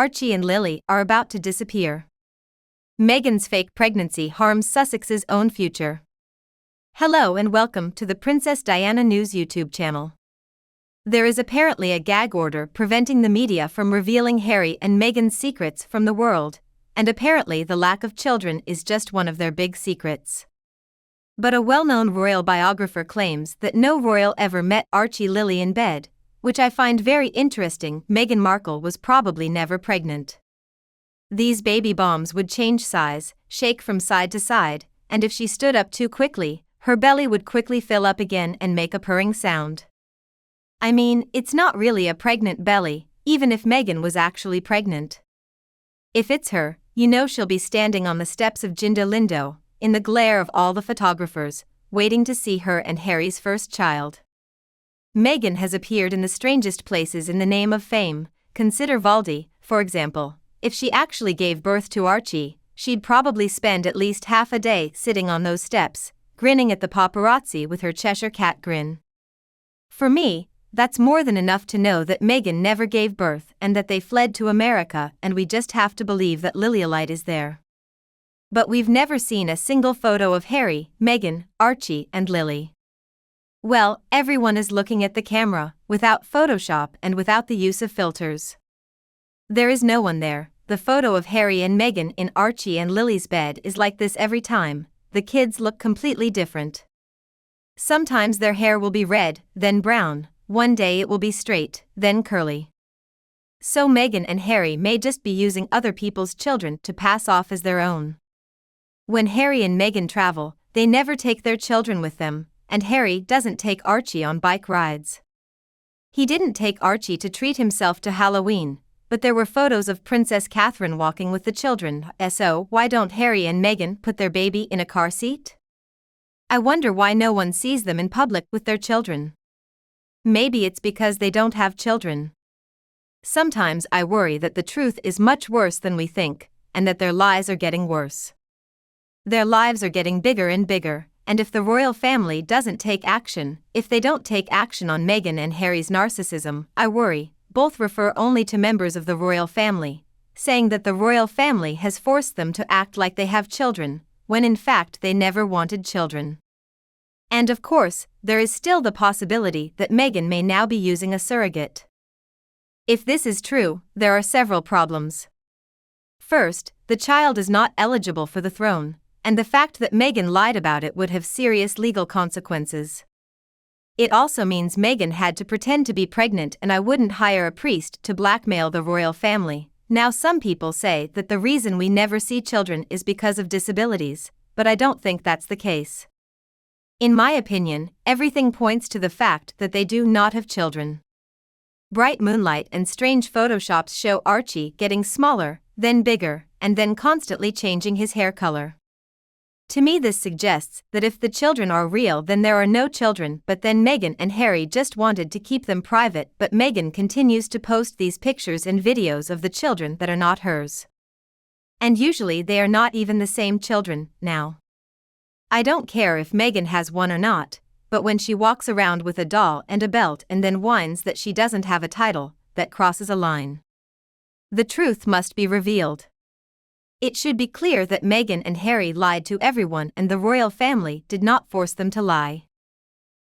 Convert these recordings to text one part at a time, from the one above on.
Archie and Lily are about to disappear. Meghan's fake pregnancy harms Sussex's own future. Hello and welcome to the Princess Diana News YouTube channel. There is apparently a gag order preventing the media from revealing Harry and Meghan's secrets from the world, and apparently the lack of children is just one of their big secrets. But a well-known royal biographer claims that no royal ever met Archie Lily in bed, which I find very interesting. Meghan Markle was probably never pregnant. These baby bombs would change size, shake from side to side, and if she stood up too quickly, her belly would quickly fill up again and make a purring sound. I mean, it's not really a pregnant belly, even if Meghan was actually pregnant. If it's her, you know she'll be standing on the steps of Jindo Lindo, in the glare of all the photographers, waiting to see her and Harry's first child. Meghan has appeared in the strangest places in the name of fame. Consider Valdi, for example. If she actually gave birth to Archie, she'd probably spend at least half a day sitting on those steps, grinning at the paparazzi with her Cheshire cat grin. For me, that's more than enough to know that Meghan never gave birth and that they fled to America, and we just have to believe that Lilibet is there. But we've never seen a single photo of Harry, Meghan, Archie and Lily. Well, everyone is looking at the camera, without Photoshop and without the use of filters. There is no one there. The photo of Harry and Meghan in Archie and Lily's bed is like this every time. The kids look completely different. Sometimes their hair will be red, then brown, one day it will be straight, then curly. So Meghan and Harry may just be using other people's children to pass off as their own. When Harry and Meghan travel, they never take their children with them, and Harry doesn't take Archie on bike rides. He didn't take Archie to treat himself to Halloween, but there were photos of Princess Catherine walking with the children. So why don't Harry and Meghan put their baby in a car seat? I wonder why no one sees them in public with their children. Maybe it's because they don't have children. Sometimes I worry that the truth is much worse than we think, and that their lies are getting worse. Their lives are getting bigger and bigger, and if the royal family doesn't take action, if they don't take action on Meghan and Harry's narcissism, I worry. Both refer only to members of the royal family, saying that the royal family has forced them to act like they have children, when in fact they never wanted children. And of course, there is still the possibility that Meghan may now be using a surrogate. If this is true, there are several problems. First, the child is not eligible for the throne, and the fact that Meghan lied about it would have serious legal consequences. It also means Meghan had to pretend to be pregnant, and I wouldn't hire a priest to blackmail the royal family. Now some people say that the reason we never see children is because of disabilities, but I don't think that's the case. In my opinion, everything points to the fact that they do not have children. Bright moonlight and strange photoshops show Archie getting smaller, then bigger, and then constantly changing his hair color. To me this suggests that if the children are real then there are no children, but then Meghan and Harry just wanted to keep them private, but Meghan continues to post these pictures and videos of the children that are not hers. And usually they are not even the same children, now. I don't care if Meghan has one or not, but when she walks around with a doll and a belt and then whines that she doesn't have a title, that crosses a line. The truth must be revealed. It should be clear that Meghan and Harry lied to everyone and the royal family did not force them to lie.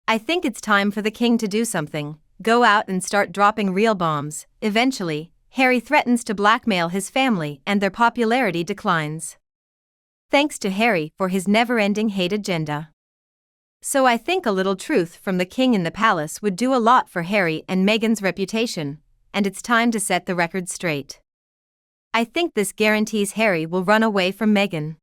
I think it's time for the king to do something, go out and start dropping real bombs. Eventually, Harry threatens to blackmail his family and their popularity declines. Thanks to Harry for his never-ending hate agenda. So I think a little truth from the king in the palace would do a lot for Harry and Meghan's reputation, and it's time to set the record straight. I think this guarantees Harry will run away from Meghan.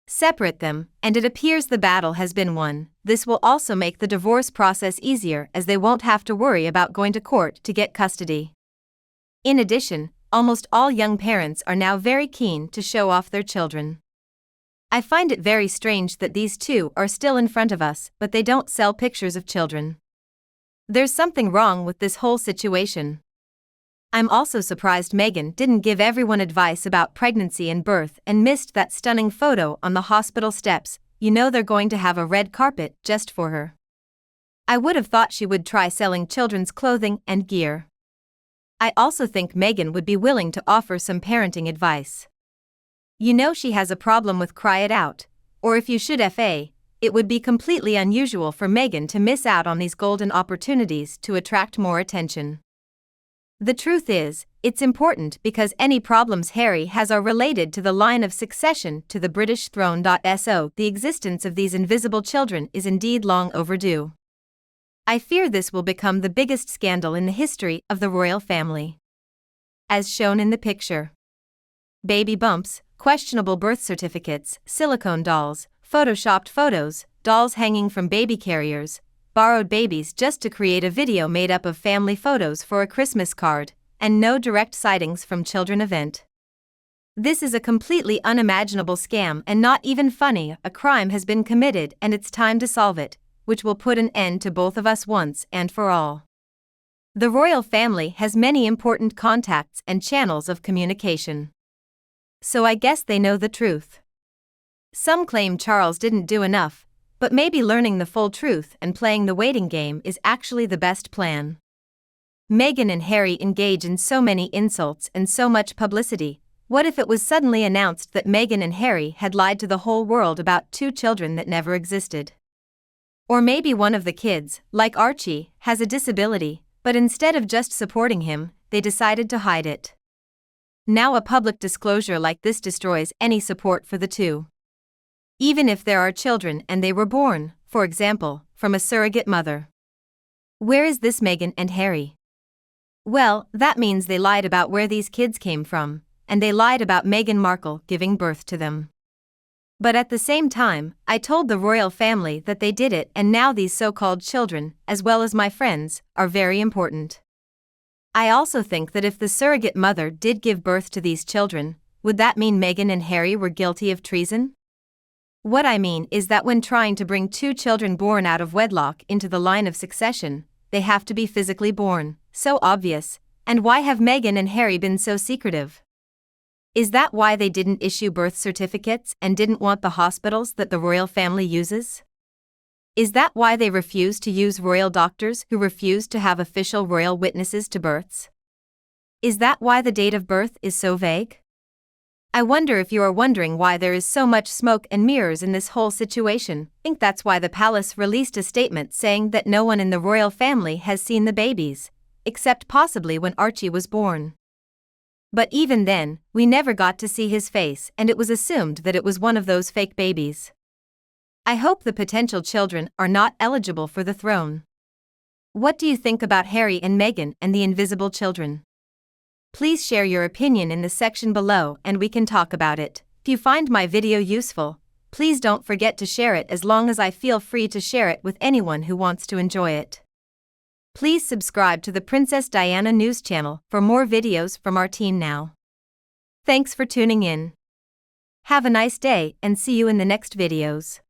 Separate them, and it appears the battle has been won. This will also make the divorce process easier as they won't have to worry about going to court to get custody. In addition, almost all young parents are now very keen to show off their children. I find it very strange that these two are still in front of us, but they don't sell pictures of children. There's something wrong with this whole situation. I'm also surprised Meghan didn't give everyone advice about pregnancy and birth and missed that stunning photo on the hospital steps. You know they're going to have a red carpet just for her. I would have thought she would try selling children's clothing and gear. I also think Meghan would be willing to offer some parenting advice. You know, she has a problem with cry it out, or if you should FA, it would be completely unusual for Meghan to miss out on these golden opportunities to attract more attention. The truth is, it's important because any problems Harry has are related to the line of succession to the British throne. So the existence of these invisible children is indeed long overdue. I fear this will become the biggest scandal in the history of the royal family. As shown in the picture. Baby bumps, questionable birth certificates, silicone dolls, photoshopped photos, dolls hanging from baby carriers, borrowed babies just to create a video made up of family photos for a Christmas card, and no direct sightings from children event. This is a completely unimaginable scam and not even funny. A crime has been committed and it's time to solve it, which will put an end to both of us once and for all. The royal family has many important contacts and channels of communication. So I guess they know the truth. Some claim Charles didn't do enough, but maybe learning the full truth and playing the waiting game is actually the best plan. Meghan and Harry engage in so many insults and so much publicity. What if it was suddenly announced that Meghan and Harry had lied to the whole world about 2 children that never existed? Or maybe one of the kids, like Archie, has a disability, but instead of just supporting him, they decided to hide it. Now a public disclosure like this destroys any support for the two. Even if there are children and they were born, for example, from a surrogate mother. Where is this Meghan and Harry? Well, that means they lied about where these kids came from, and they lied about Meghan Markle giving birth to them. But at the same time, I told the royal family that they did it, and now these so-called children, as well as my friends, are very important. I also think that if the surrogate mother did give birth to these children, would that mean Meghan and Harry were guilty of treason? What I mean is that when trying to bring 2 children born out of wedlock into the line of succession, they have to be physically born, so obvious, and why have Meghan and Harry been so secretive? Is that why they didn't issue birth certificates and didn't want the hospitals that the royal family uses? Is that why they refused to use royal doctors who refused to have official royal witnesses to births? Is that why the date of birth is so vague? I wonder if you are wondering why there is so much smoke and mirrors in this whole situation. I think that's why the palace released a statement saying that no one in the royal family has seen the babies, except possibly when Archie was born. But even then, we never got to see his face, and it was assumed that it was one of those fake babies. I hope the potential children are not eligible for the throne. What do you think about Harry and Meghan and the invisible children? Please share your opinion in the section below and we can talk about it. If you find my video useful, please don't forget to share it, as long as I feel free to share it with anyone who wants to enjoy it. Please subscribe to the Princess Diana News channel for more videos from our team now. Thanks for tuning in. Have a nice day and see you in the next videos.